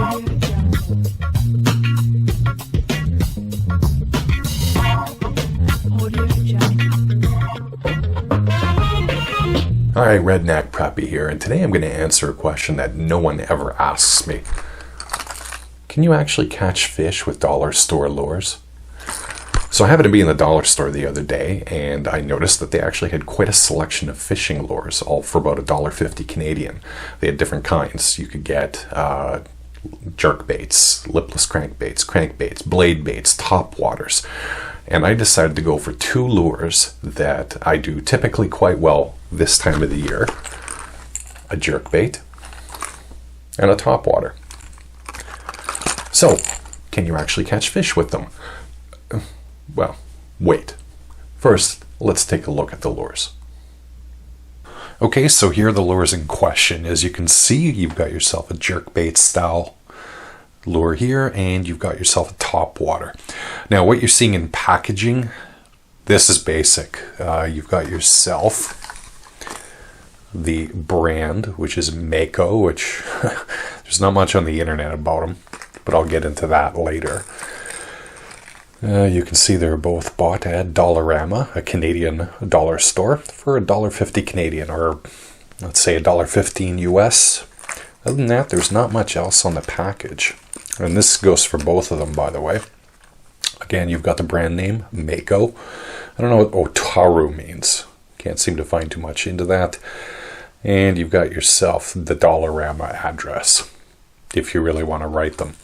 Alright, Redneck Preppy here, and today I'm going to answer a question that no one ever asks me. Can you actually catch fish with dollar store lures? So I happened to be in the dollar store the other day, and I noticed that they actually had quite a selection of fishing lures, all for about $1.50 Canadian. They had different kinds. You could get jerk baits, lipless crankbaits, blade baits, top waters. And I decided to go for two lures that I do typically quite well this time of the year. A jerk bait and a topwater. So, can you actually catch fish with them? Well, wait. First, let's take a look at the lures. Okay, so here are the lures in question. As you can see, you've got yourself a jerk bait style lure here, and you've got yourself a topwater. Now, what you're seeing in packaging, this is basic. You've got yourself the brand, which is Mako, which there's not much on the internet about them, but I'll get into that later. You can see they're both bought at Dollarama, a Canadian dollar store, for $1.50 Canadian, or let's say $1.15 US. Other than that, there's not much else on the package. And this goes for both of them, by the way. Again, you've got the brand name, Mako. I don't know what Otaru means. Can't seem to find too much into that. And you've got yourself the Dollarama address, if you really want to write them.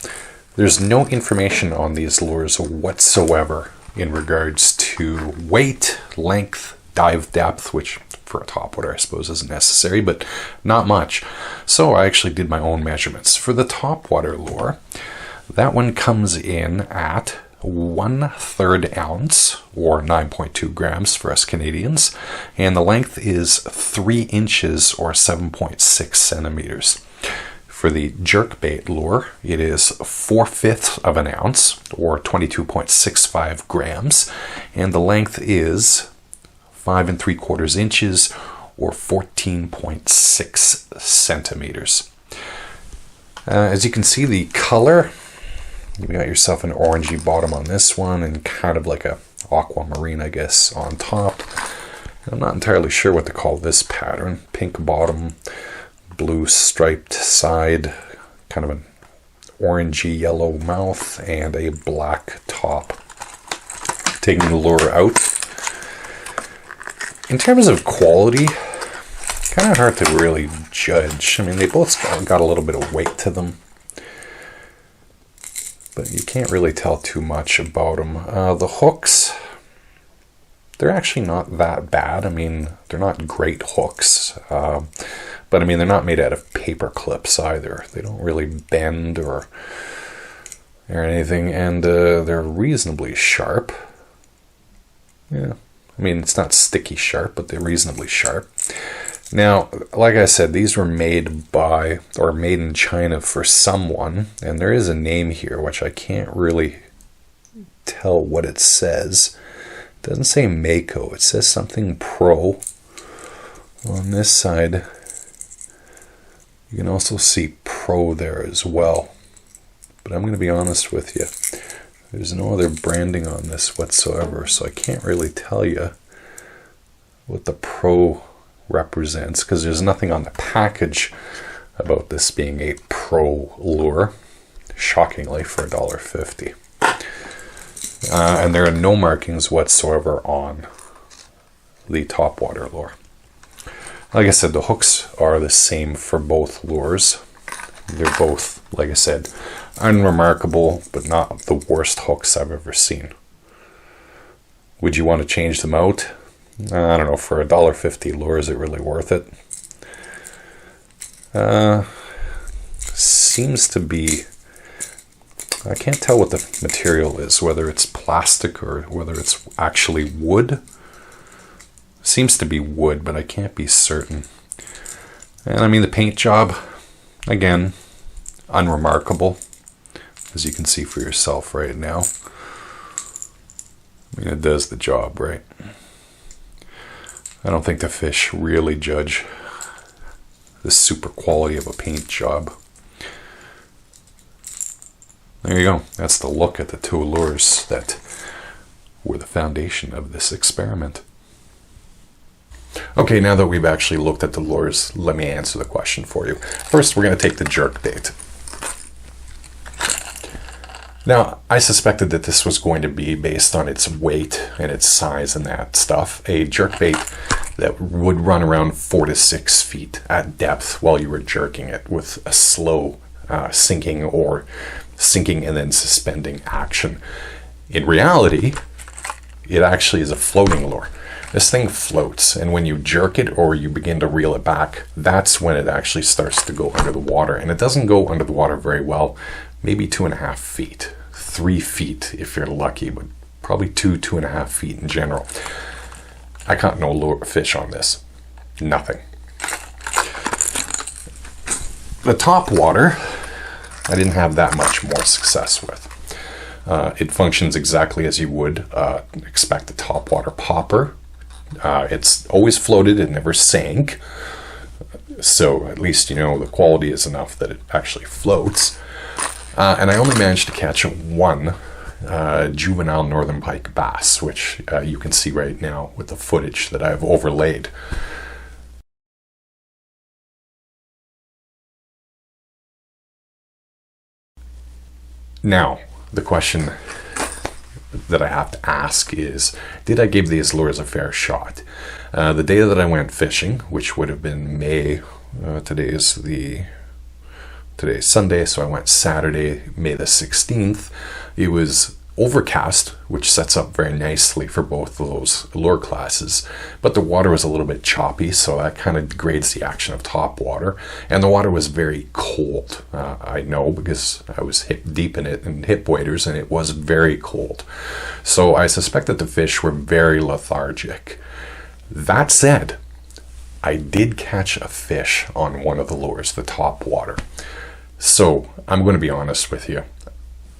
There's no information on these lures whatsoever in regards to weight, length, dive depth, which for a topwater I suppose isn't necessary, but not much. So I actually did my own measurements. For the topwater lure, that one comes in at 1/3 ounce, or 9.2 grams for us Canadians, and the length is 3 inches or 7.6 centimeters. For the jerkbait lure, it is 4/5 of an ounce, or 22.65 grams, and the length is 5 3/4 inches, or 14.6 centimeters. As you can see, the color, you got yourself an orangey bottom on this one, and kind of like a aquamarine, I guess, on top. I'm not entirely sure what to call this pattern. Pink bottom, blue striped side, kind of an orangey yellow mouth, and a black top. Taking the lure out. In terms of quality, kind of hard to really judge. I mean, they both got a little bit of weight to them, but you can't really tell too much about them. The hooks, they're actually not that bad. I mean, they're not great hooks, but I mean, they're not made out of paper clips either. They don't really bend or anything, and they're reasonably sharp. Yeah. I mean, it's not sticky sharp, but they're reasonably sharp. Now, like I said, these were made by, or made in China for someone, and there is a name here, which I can't really tell what it says. It doesn't say Mako, it says something Pro. On this side, you can also see Pro there as well. But I'm going to be honest with you. There's no other branding on this whatsoever, so I can't really tell you what the Pro represents, because there's nothing on the package about this being a Pro lure, shockingly, for $1.50. And there are no markings whatsoever on the topwater lure. Like I said, the hooks are the same for both lures. They're both, like I said, unremarkable, but not the worst hooks I've ever seen. Would you want to change them out? I don't know, for $1.50 lure, is it really worth it? Seems to be, I can't tell what the material is, whether it's plastic or whether it's actually wood. Seems to be wood, but I can't be certain. And I mean, the paint job, again, unremarkable, as you can see for yourself right now. I mean, it does the job, right? I don't think the fish really judge the super quality of a paint job. There you go. That's the look at the two lures that were the foundation of this experiment. Okay, now that we've actually looked at the lures, let me answer the question for you. First, we're going to take the jerk bait. Now, I suspected that this was going to be based on its weight and its size and that stuff. A jerk bait that would run around 4 to 6 feet at depth while you were jerking it with a slow sinking or sinking and then suspending action. In reality, it actually is a floating lure. This thing floats, and when you jerk it or you begin to reel it back, that's when it actually starts to go under the water. And it doesn't go under the water very well, maybe 2.5 feet, 3 feet if you're lucky, but probably 2.5 feet in general. I caught no lure fish on this. Nothing. The top water, I didn't have that much more success with. It functions exactly as you would expect a topwater popper. It's always floated, it never sank. So at least you know the quality is enough that it actually floats. And I only managed to catch one juvenile northern pike bass, which you can see right now with the footage that I've overlaid. Now, the question that I have to ask is, did I give these lures a fair shot? The day that I went fishing, which would have been May, today's Sunday, so I went Saturday, May the 16th. It was overcast, which sets up very nicely for both of those lure classes, but the water was a little bit choppy, so that kind of degrades the action of top water, and the water was very cold. I know because I was hip deep in it in hip waders, and it was very cold, so I suspect that the fish were very lethargic. That said, I did catch a fish on one of the lures, the top water. So I'm going to be honest with you.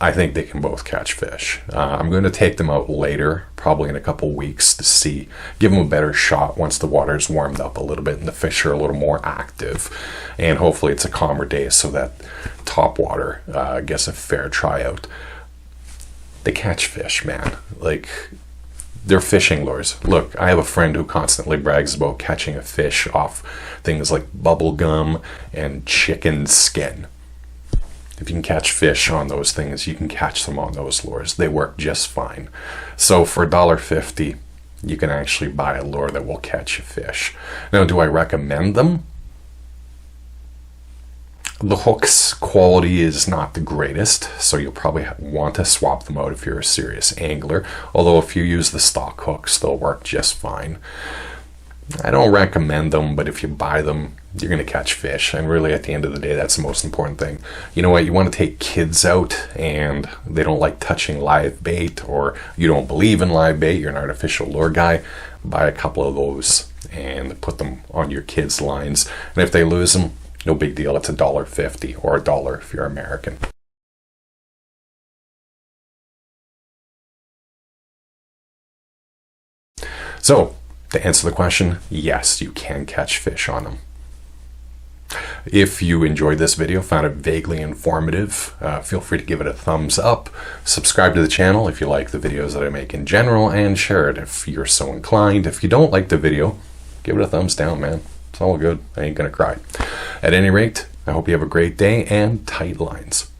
I think they can both catch fish. I'm going to take them out later, probably in a couple weeks, to see, give them a better shot once the water's warmed up a little bit and the fish are a little more active. And hopefully it's a calmer day so that top water gets a fair tryout. They catch fish, man. Like, they're fishing lures. Look, I have a friend who constantly brags about catching a fish off things like bubble gum and chicken skin. If you can catch fish on those things, you can catch them on those lures. They work just fine. So for $1.50, you can actually buy a lure that will catch a fish. Now, do I recommend them? The hook's quality is not the greatest, so you'll probably want to swap them out if you're a serious angler. Although if you use the stock hooks, they'll work just fine. I don't recommend them, but if you buy them, you're going to catch fish. And really, at the end of the day, that's the most important thing. You know what? You want to take kids out and they don't like touching live bait, or you don't believe in live bait, you're an artificial lure guy, buy a couple of those and put them on your kids' lines. And if they lose them, no big deal. It's $1.50 or $1 if you're American. So, to answer the question, yes, you can catch fish on them. If you enjoyed this video, found it vaguely informative, feel free to give it a thumbs up, subscribe to the channel if you like the videos that I make in general, and share it if you're so inclined. If you don't like the video, give it a thumbs down, man. It's all good. I ain't gonna cry. At any rate, I hope you have a great day and tight lines.